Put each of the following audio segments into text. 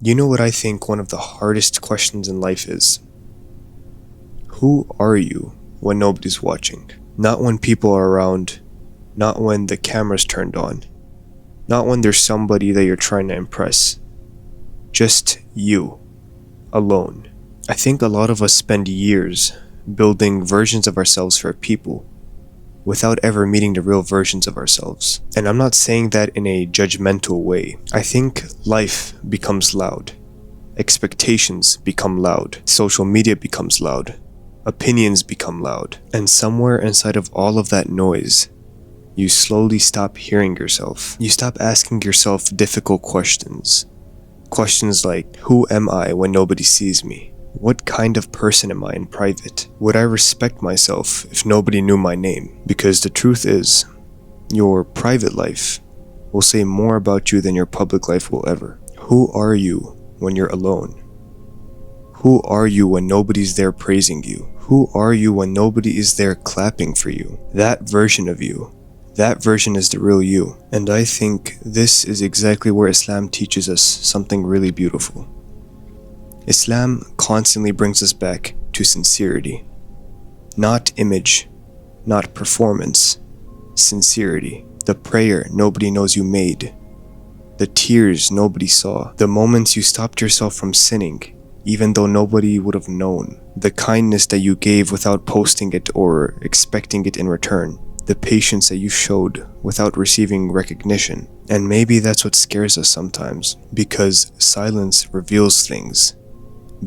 You know what I think one of the hardest questions in life is? Who are you when nobody's watching? Not when people are around, not when the camera's turned on, not when there's somebody that you're trying to impress. Just you, alone. I think a lot of us spend years building versions of ourselves for people without ever meeting the real versions of ourselves. And I'm not saying that in a judgmental way. I think life becomes loud. Expectations become loud. Social media becomes loud. Opinions become loud. And somewhere inside of all of that noise, you slowly stop hearing yourself. You stop asking yourself difficult questions. Questions like, who am I when nobody sees me? What kind of person am I in private? Would I respect myself if nobody knew my name? Because the truth is, your private life will say more about you than your public life will ever. Who are you when you're alone? Who are you when nobody's there praising you? Who are you when nobody is there clapping for you? That version of you, that version is the real you. And I think this is exactly where Islam teaches us something really beautiful. Islam constantly brings us back to sincerity. Not image, not performance. Sincerity. The prayer nobody knows you made. The tears nobody saw. The moments you stopped yourself from sinning, even though nobody would have known. The kindness that you gave without posting it or expecting it in return. The patience that you showed without receiving recognition. And maybe that's what scares us sometimes, because silence reveals things.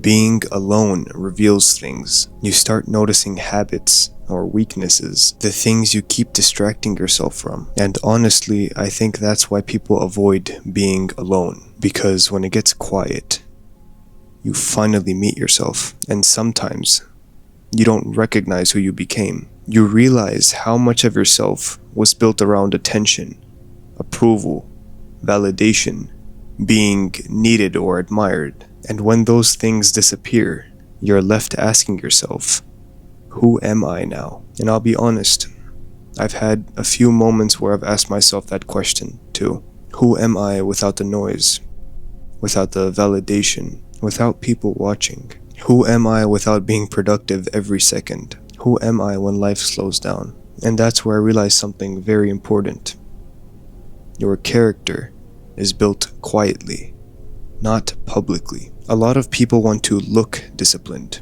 Being alone reveals things. You start noticing habits or weaknesses, the things you keep distracting yourself from. And honestly, I think that's why people avoid being alone, because when it gets quiet, you finally meet yourself. And sometimes you don't recognize who you became. You realize how much of yourself was built around attention, approval, validation, being needed or admired. And when those things disappear, you're left asking yourself, who am I now? And I'll be honest, I've had a few moments where I've asked myself that question too. Who am I without the noise, without the validation, without people watching? Who am I without being productive every second? Who am I when life slows down? And that's where I realized something very important. Your character is built quietly, not publicly. A lot of people want to look disciplined,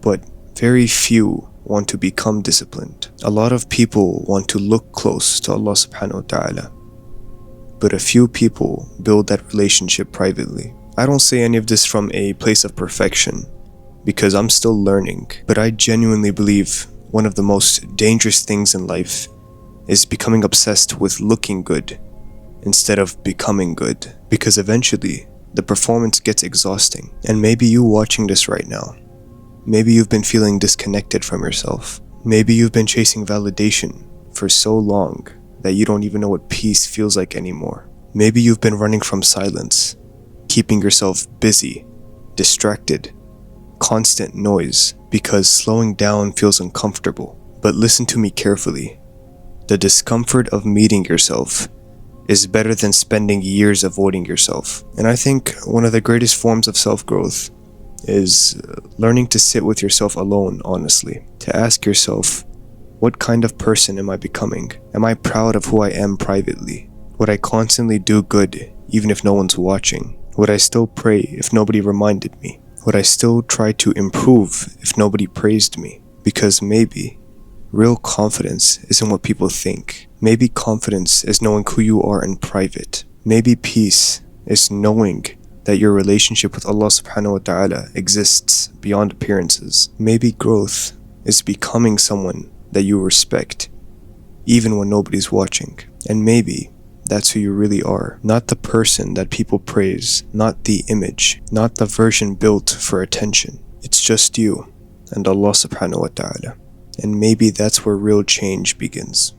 but very few want to become disciplined. A lot of people want to look close to Allah subhanahu wa ta'ala, but a few people build that relationship privately. I don't say any of this from a place of perfection, because I'm still learning, but I genuinely believe one of the most dangerous things in life is becoming obsessed with looking good instead of becoming good, because eventually the performance gets exhausting. And maybe you watching this right now, maybe you've been feeling disconnected from yourself. Maybe you've been chasing validation for so long that you don't even know what peace feels like anymore. Maybe you've been running from silence, keeping yourself busy, distracted, constant noise, because slowing down feels uncomfortable. But listen to me carefully. The discomfort of meeting yourself is better than spending years avoiding yourself. And I think one of the greatest forms of self-growth is learning to sit with yourself alone, honestly. To ask yourself, what kind of person am I becoming? Am I proud of who I am privately? Would I constantly do good even if no one's watching? Would I still pray if nobody reminded me? Would I still try to improve if nobody praised me? Because maybe real confidence isn't what people think. Maybe confidence is knowing who you are in private. Maybe peace is knowing that your relationship with Allah subhanahu wa ta'ala exists beyond appearances. Maybe growth is becoming someone that you respect, even when nobody's watching. And maybe that's who you really are. Not the person that people praise, not the image, not the version built for attention. It's just you and Allah subhanahu wa ta'ala. And maybe that's where real change begins.